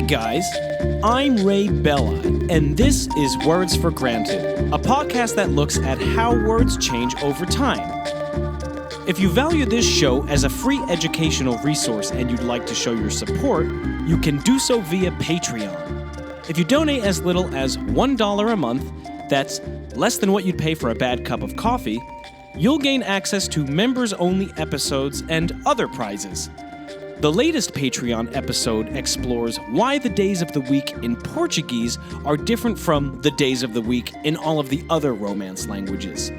guys, I'm Ray Bella, and this is Words for Granted, a podcast that looks at how words change over time. If you value this show as a free educational resource and you'd like to show your support, you can do so via Patreon. If you donate as little as $1 a month, that's less than what you'd pay for a bad cup of coffee, you'll gain access to members-only episodes and other prizes. The latest Patreon episode explores why the days of the week in Portuguese are different from the days of the week in all of the other Romance languages.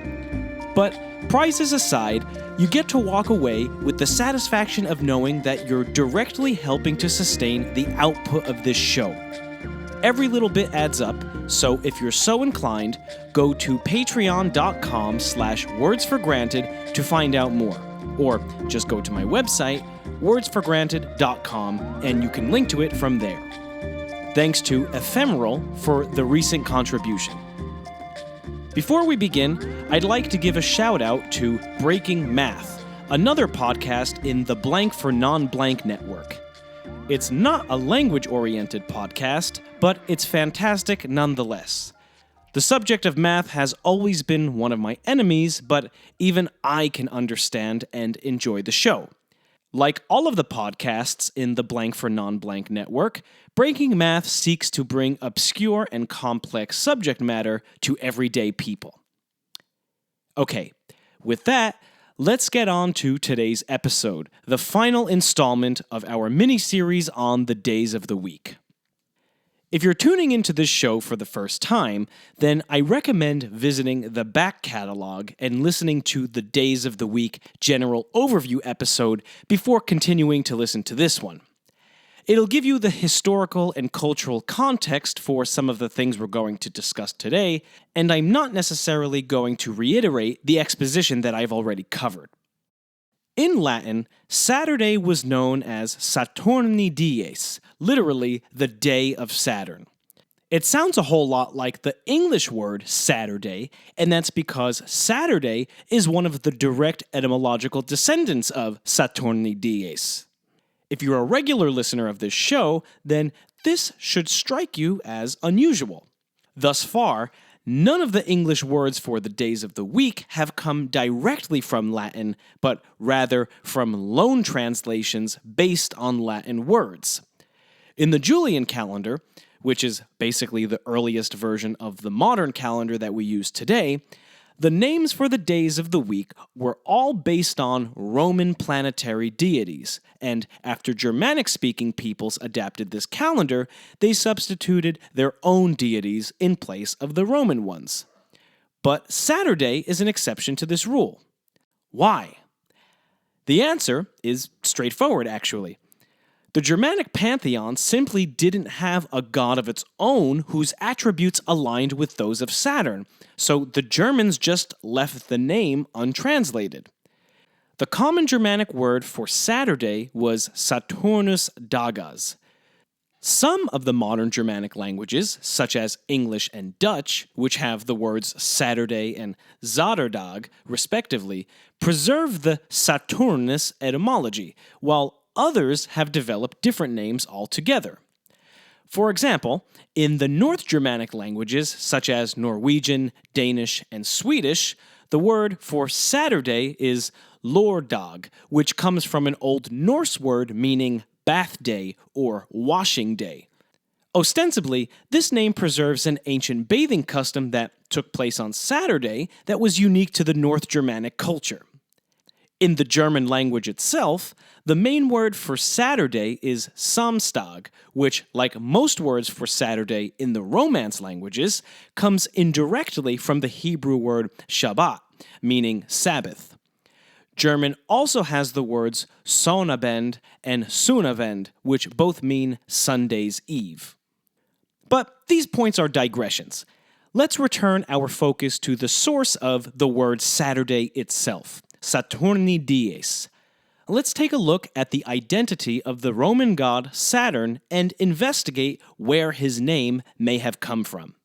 But prizes aside, you get to walk away with the satisfaction of knowing that you're directly helping to sustain the output of this show. Every little bit adds up, so if you're so inclined, go to patreon.com/wordsforgranted to find out more. Or just go to my website, wordsforgranted.com, and you can link to it from there. Thanks to Ephemeral for the recent contribution. Before we begin, I'd like to give a shout out to Breaking Math, another podcast in the Blank for Non-Blank network. It's not a language-oriented podcast, but it's fantastic nonetheless. The subject of math has always been one of my enemies, but even I can understand and enjoy the show. Like all of the podcasts in the Blank for Non-Blank network, Breaking Math seeks to bring obscure and complex subject matter to everyday people. Okay, with that, let's get on to today's episode, the final installment of our mini-series on the days of the week. If you're tuning into this show for the first time, then I recommend visiting the back catalog and listening to the Days of the Week general overview episode before continuing to listen to this one. It'll give you the historical and cultural context for some of the things we're going to discuss today, and I'm not necessarily going to reiterate the exposition that I've already covered. In Latin, Saturday was known as Saturni dies, literally the day of Saturn. It sounds a whole lot like the English word Saturday, and that's because Saturday is one of the direct etymological descendants of Saturni dies. If you're a regular listener of this show, then this should strike you as unusual. Thus far, none of the English words for the days of the week have come directly from Latin, but rather from loan translations based on Latin words. In the Julian calendar, which is basically the earliest version of the modern calendar that we use today, the names for the days of the week were all based on Roman planetary deities, and after Germanic-speaking peoples adapted this calendar, they substituted their own deities in place of the Roman ones. But Saturday is an exception to this rule. Why? The answer is straightforward, actually. The Germanic pantheon simply didn't have a god of its own whose attributes aligned with those of Saturn, so the Germans just left the name untranslated. The common Germanic word for Saturday was Saturnus dagas. Some of the modern Germanic languages, such as English and Dutch, which have the words Saturday and Zaterdag, respectively, preserve the Saturnus etymology, while others have developed different names altogether. For example, in the North Germanic languages, such as Norwegian, Danish, and Swedish, the word for Saturday is lordag, which comes from an Old Norse word meaning bath day or washing day. Ostensibly, this name preserves an ancient bathing custom that took place on Saturday that was unique to the North Germanic culture. In the German language itself, the main word for Saturday is Samstag, which, like most words for Saturday in the Romance languages, comes indirectly from the Hebrew word Shabbat, meaning Sabbath. German also has the words Sonnabend and Sonnabend, which both mean Sunday's Eve. But these points are digressions. Let's return our focus to the source of the word Saturday itself, Saturni dies. Let's take a look at the identity of the Roman god Saturn and investigate where his name may have come from.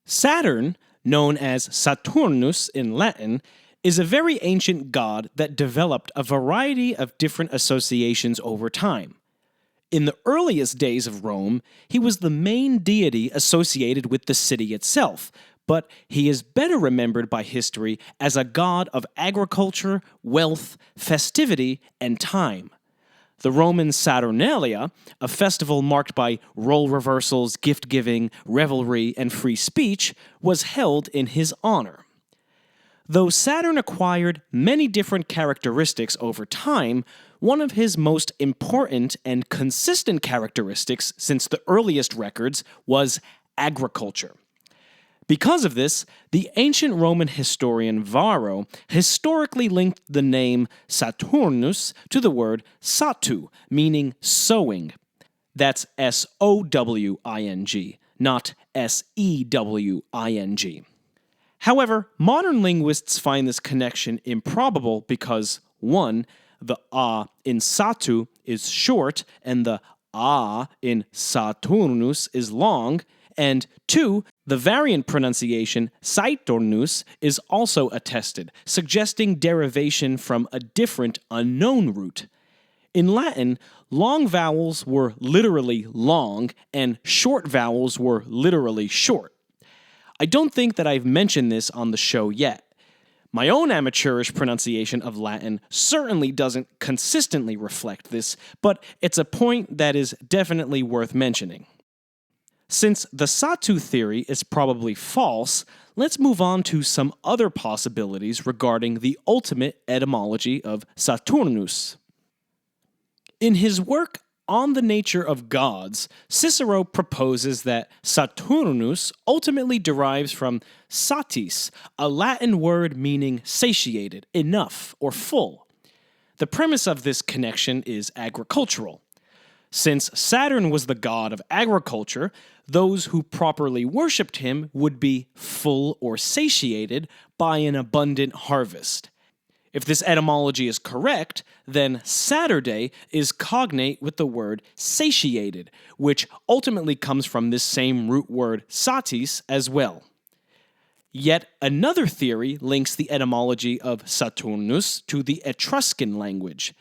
Saturn, known as Saturnus in Latin, is a very ancient god that developed a variety of different associations over time. In the earliest days of Rome, he was the main deity associated with the city itself, but he is better remembered by history as a god of agriculture, wealth, festivity, and time. The Roman Saturnalia, a festival marked by role reversals, gift-giving, revelry, and free speech, was held in his honor. Though Saturn acquired many different characteristics over time, one of his most important and consistent characteristics since the earliest records was agriculture. Because of this, the ancient Roman historian Varro historically linked the name Saturnus to the word satu, meaning sowing. That's S-O-W-I-N-G, not S-E-W-I-N-G. However, modern linguists find this connection improbable because, 1, the a in satu is short and the a in Saturnus is long, and 2, the variant pronunciation Saiturnus is also attested, suggesting derivation from a different unknown root. In Latin, long vowels were literally long and short vowels were literally short. I don't think that I've mentioned this on the show yet. My own amateurish pronunciation of Latin certainly doesn't consistently reflect this, but it's a point that is definitely worth mentioning. Since the Satu theory is probably false, let's move on to some other possibilities regarding the ultimate etymology of Saturnus. In his work On the Nature of Gods, Cicero proposes that Saturnus ultimately derives from satis, a Latin word meaning satiated, enough, or full. The premise of this connection is agricultural. Since Saturn was the god of agriculture, those who properly worshipped him would be full or satiated by an abundant harvest. If this etymology is correct, then Saturday is cognate with the word satiated, which ultimately comes from this same root word satis as well. Yet another theory links the etymology of Saturnus to the Etruscan language.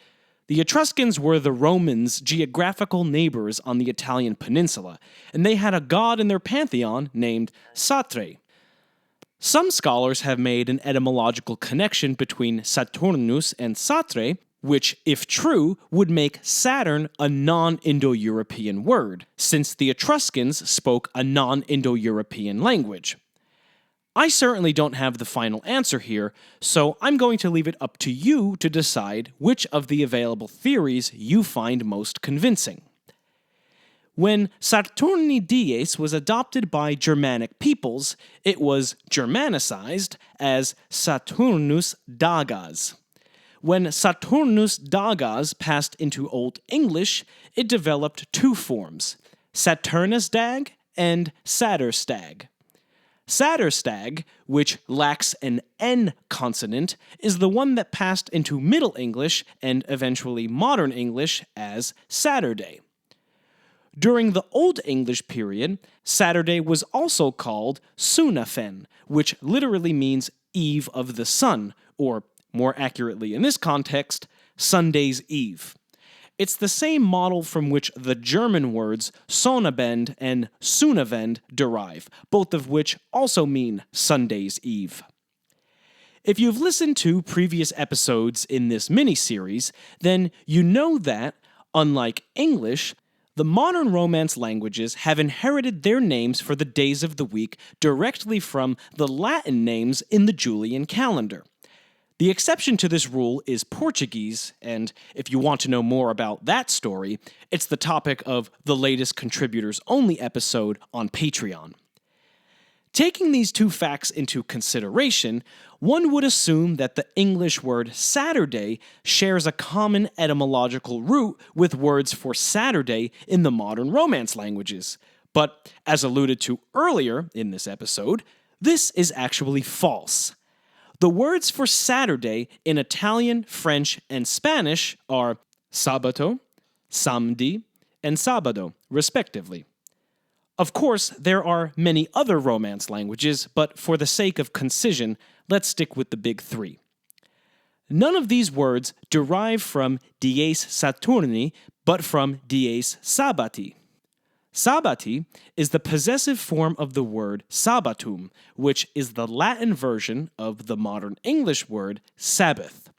The Etruscans were the Romans' geographical neighbors on the Italian peninsula, and they had a god in their pantheon named Satre. Some scholars have made an etymological connection between Saturnus and Satre, which, if true, would make Saturn a non-Indo-European word, since the Etruscans spoke a non-Indo-European language. I certainly don't have the final answer here, so I'm going to leave it up to you to decide which of the available theories you find most convincing. When Saturni dies was adopted by Germanic peoples, it was Germanicized as Saturnus dagas. When Saturnus dagas passed into Old English, it developed two forms, Saturnusdag and Satterstag. Satterstag, which lacks an N consonant, is the one that passed into Middle English and eventually Modern English as Saturday. During the Old English period, Saturday was also called Sunafen, which literally means Eve of the Sun, or more accurately in this context, Sunday's Eve. It's the same model from which the German words Sonnabend and Sunnavend derive, both of which also mean Sunday's Eve. If you've listened to previous episodes in this mini-series, then you know that, unlike English, the modern Romance languages have inherited their names for the days of the week directly from the Latin names in the Julian calendar. The exception to this rule is Portuguese, and if you want to know more about that story, it's the topic of the latest Contributors Only episode on Patreon. Taking these two facts into consideration, one would assume that the English word Saturday shares a common etymological root with words for Saturday in the modern Romance languages. But, as alluded to earlier in this episode, this is actually false. The words for Saturday in Italian, French, and Spanish are sabato, samedi, and sabado, respectively. Of course, there are many other Romance languages, but for the sake of concision, let's stick with the big three. None of these words derive from dies Saturni, but from dies sabbati. Sabbati is the possessive form of the word sabbatum, which is the Latin version of the modern English word Sabbath.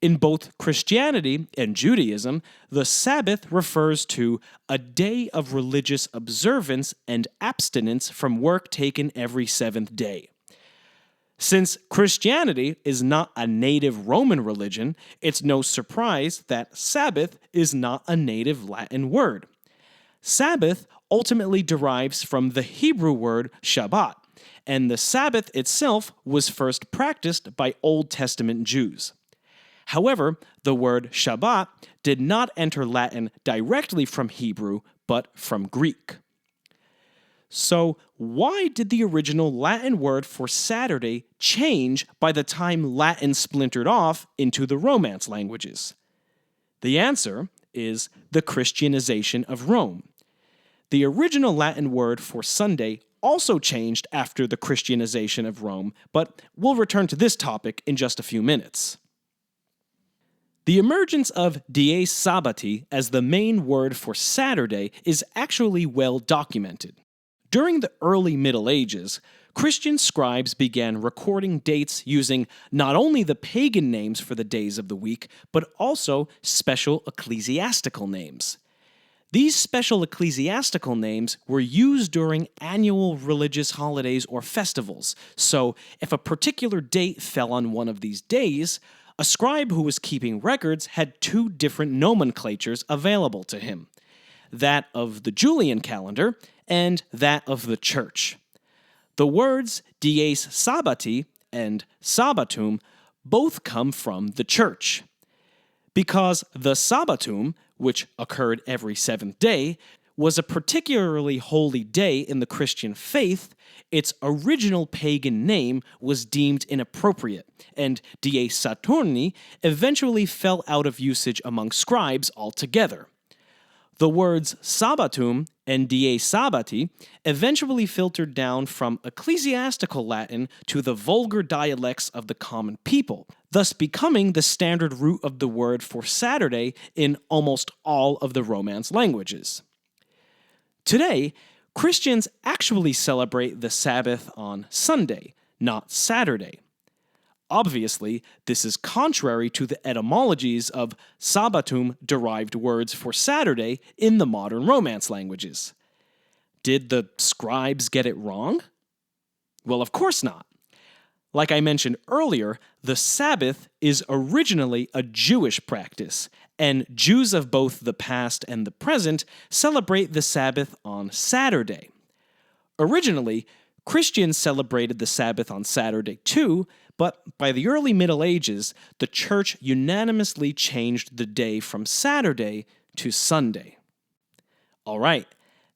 In both Christianity and Judaism, the Sabbath refers to a day of religious observance and abstinence from work taken every seventh day. Since Christianity is not a native Roman religion, it's no surprise that Sabbath is not a native Latin word. Sabbath ultimately derives from the Hebrew word Shabbat, and the Sabbath itself was first practiced by Old Testament Jews. However, the word Shabbat did not enter Latin directly from Hebrew, but from Greek. So, why did the original Latin word for Saturday change by the time Latin splintered off into the Romance languages? The answer is the Christianization of Rome. The original Latin word for Sunday also changed after the Christianization of Rome, but we'll return to this topic in just a few minutes. The emergence of dies sabbati as the main word for Saturday is actually well documented. During the early Middle Ages, Christian scribes began recording dates using not only the pagan names for the days of the week, but also special ecclesiastical names. These special ecclesiastical names were used during annual religious holidays or festivals, so if a particular date fell on one of these days, a scribe who was keeping records had two different nomenclatures available to him, that of the Julian calendar and that of the church. The words dies sabbati and sabbatum both come from the church. Because the sabbatum, which occurred every seventh day, was a particularly holy day in the Christian faith, its original pagan name was deemed inappropriate, and dies Saturni eventually fell out of usage among scribes altogether. The words sabbatum and dies sabbati eventually filtered down from ecclesiastical Latin to the vulgar dialects of the common people, thus becoming the standard root of the word for Saturday in almost all of the Romance languages. Today, Christians actually celebrate the Sabbath on Sunday, not Saturday. Obviously, this is contrary to the etymologies of sabbatum-derived words for Saturday in the modern Romance languages. Did the scribes get it wrong? Well, of course not. Like I mentioned earlier, the Sabbath is originally a Jewish practice, and Jews of both the past and the present celebrate the Sabbath on Saturday. Originally, Christians celebrated the Sabbath on Saturday too, but by the early Middle Ages, the Church unanimously changed the day from Saturday to Sunday. All right,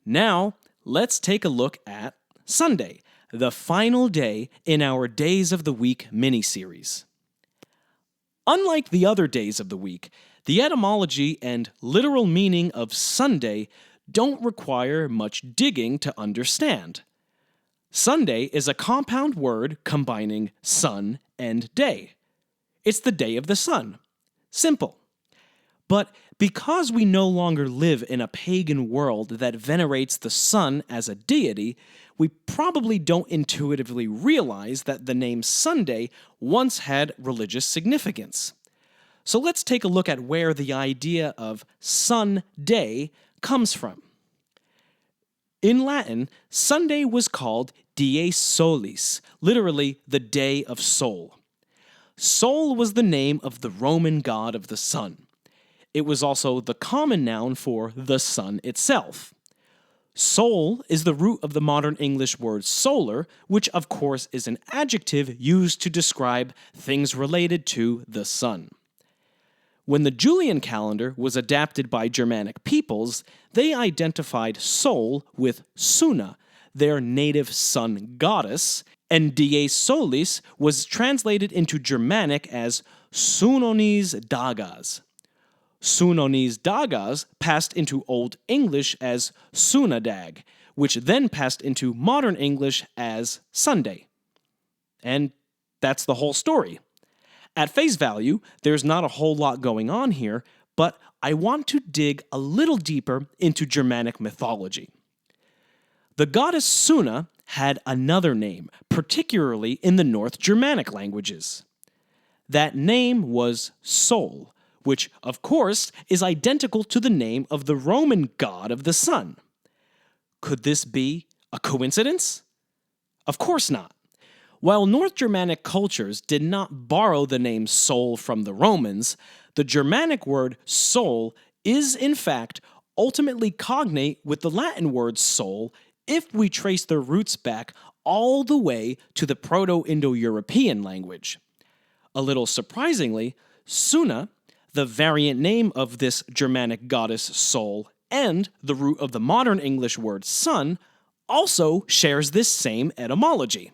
now let's take a look at Sunday, the final day in our Days of the Week mini-series. Unlike the other days of the week, the etymology and literal meaning of Sunday don't require much digging to understand. Sunday is a compound word combining sun and day. It's the day of the sun. Simple. But because we no longer live in a pagan world that venerates the sun as a deity, we probably don't intuitively realize that the name Sunday once had religious significance. So let's take a look at where the idea of sun day comes from. In Latin, Sunday was called dies solis, literally the day of Sol. Sol was the name of the Roman god of the sun. It was also the common noun for the sun itself. Sol is the root of the modern English word solar, which of course is an adjective used to describe things related to the sun. When the Julian calendar was adapted by Germanic peoples, they identified Sol with Suna, their native sun goddess, and dies solis was translated into Germanic as Sunonis dagas. Sunonis dagas passed into Old English as Sunadag, which then passed into modern English as Sunday. And that's the whole story. At face value, there's not a whole lot going on here, but I want to dig a little deeper into Germanic mythology. The goddess Suna had another name, particularly in the North Germanic languages. That name was Sol, which, of course, is identical to the name of the Roman god of the sun. Could this be a coincidence? Of course not. While North Germanic cultures did not borrow the name Sol from the Romans, the Germanic word Sol is, in fact, ultimately cognate with the Latin word sol if we trace their roots back all the way to the Proto-Indo-European language. A little surprisingly, Suna, the variant name of this Germanic goddess Sol, and the root of the modern English word sun, also shares this same etymology.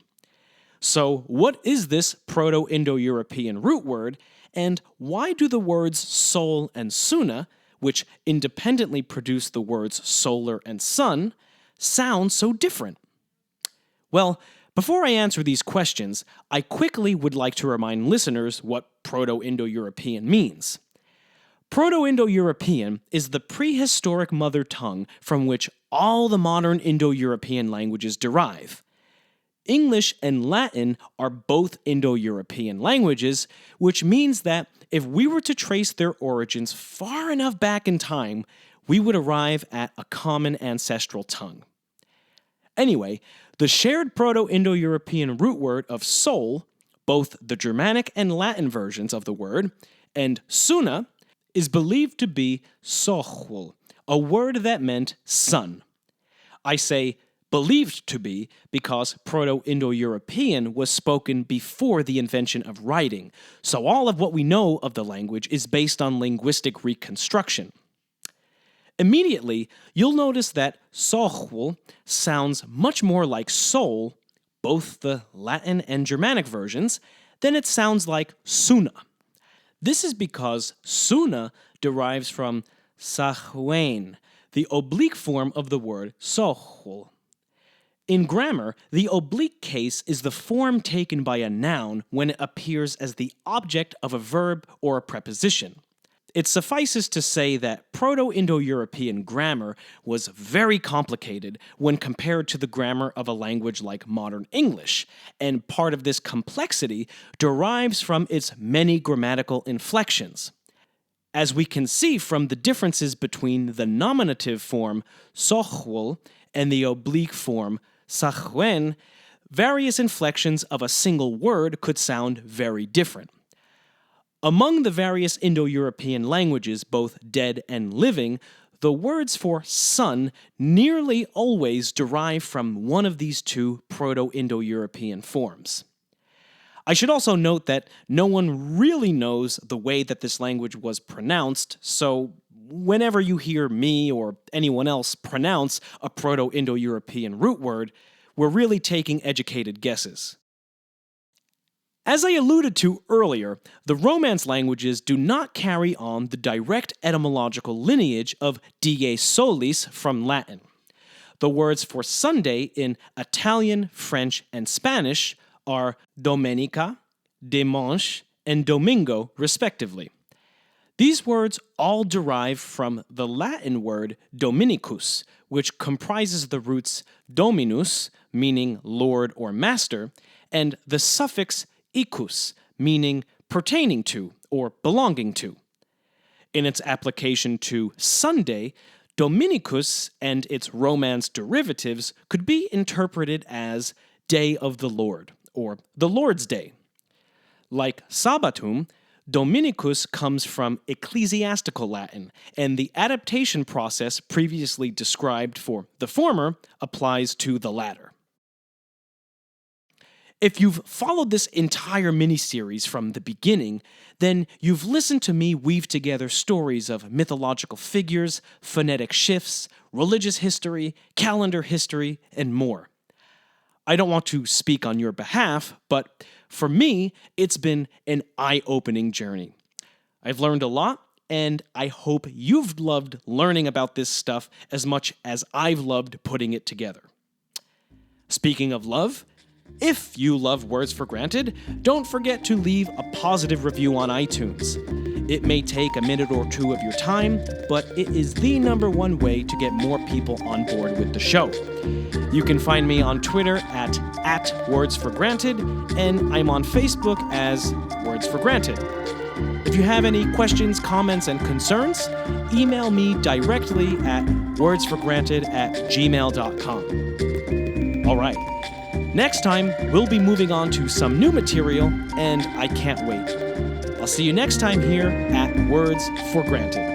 So, what is this Proto-Indo-European root word, and why do the words sol and Suna, which independently produce the words solar and sun, sound so different? Well, before I answer these questions, I quickly would like to remind listeners what Proto-Indo-European means. Proto-Indo-European is the prehistoric mother tongue from which all the modern Indo-European languages derive. English and Latin are both Indo-European languages, which means that if we were to trace their origins far enough back in time, we would arrive at a common ancestral tongue. Anyway, the shared Proto-Indo-European root word of sol, both the Germanic and Latin versions of the word, and Suna, is believed to be sohul, a word that meant sun. I say believed to be because Proto-Indo-European was spoken before the invention of writing, so all of what we know of the language is based on linguistic reconstruction. Immediately, you'll notice that sohul sounds much more like sol, both the Latin and Germanic versions, than it sounds like Suna. This is because Suna derives from sahuen, the oblique form of the word sohul. In grammar, the oblique case is the form taken by a noun when it appears as the object of a verb or a preposition. It suffices to say that Proto-Indo-European grammar was very complicated when compared to the grammar of a language like modern English, and part of this complexity derives from its many grammatical inflections. As we can see from the differences between the nominative form sohul and the oblique form sahuen, various inflections of a single word could sound very different. Among the various Indo-European languages, both dead and living, the words for sun nearly always derive from one of these two Proto-Indo-European forms. I should also note that no one really knows the way that this language was pronounced, so whenever you hear me or anyone else pronounce a Proto-Indo-European root word, we're really taking educated guesses. As I alluded to earlier, the Romance languages do not carry on the direct etymological lineage of die solis from Latin. The words for Sunday in Italian, French, and Spanish are domenica, dimanche, and domingo, respectively. These words all derive from the Latin word dominicus, which comprises the roots dominus, meaning lord or master, and the suffix icus, meaning pertaining to or belonging to. In its application to Sunday, Dominicus and its Romance derivatives could be interpreted as Day of the Lord, or the Lord's Day. Like Sabbatum, Dominicus comes from ecclesiastical Latin, and the adaptation process previously described for the former applies to the latter. If you've followed this entire mini-series from the beginning, then you've listened to me weave together stories of mythological figures, phonetic shifts, religious history, calendar history, and more. I don't want to speak on your behalf, but for me, it's been an eye-opening journey. I've learned a lot, and I hope you've loved learning about this stuff as much as I've loved putting it together. Speaking of love, if you love Words for Granted, don't forget to leave a positive review on iTunes. It may take a minute or two of your time, but it is the #1 way to get more people on board with the show. You can find me on Twitter at @WordsForGranted, and I'm on Facebook as Words for Granted. If you have any questions, comments, and concerns, email me directly at wordsforgranted@gmail.com. All right. Next time, we'll be moving on to some new material, and I can't wait. I'll see you next time here at Words for Granted.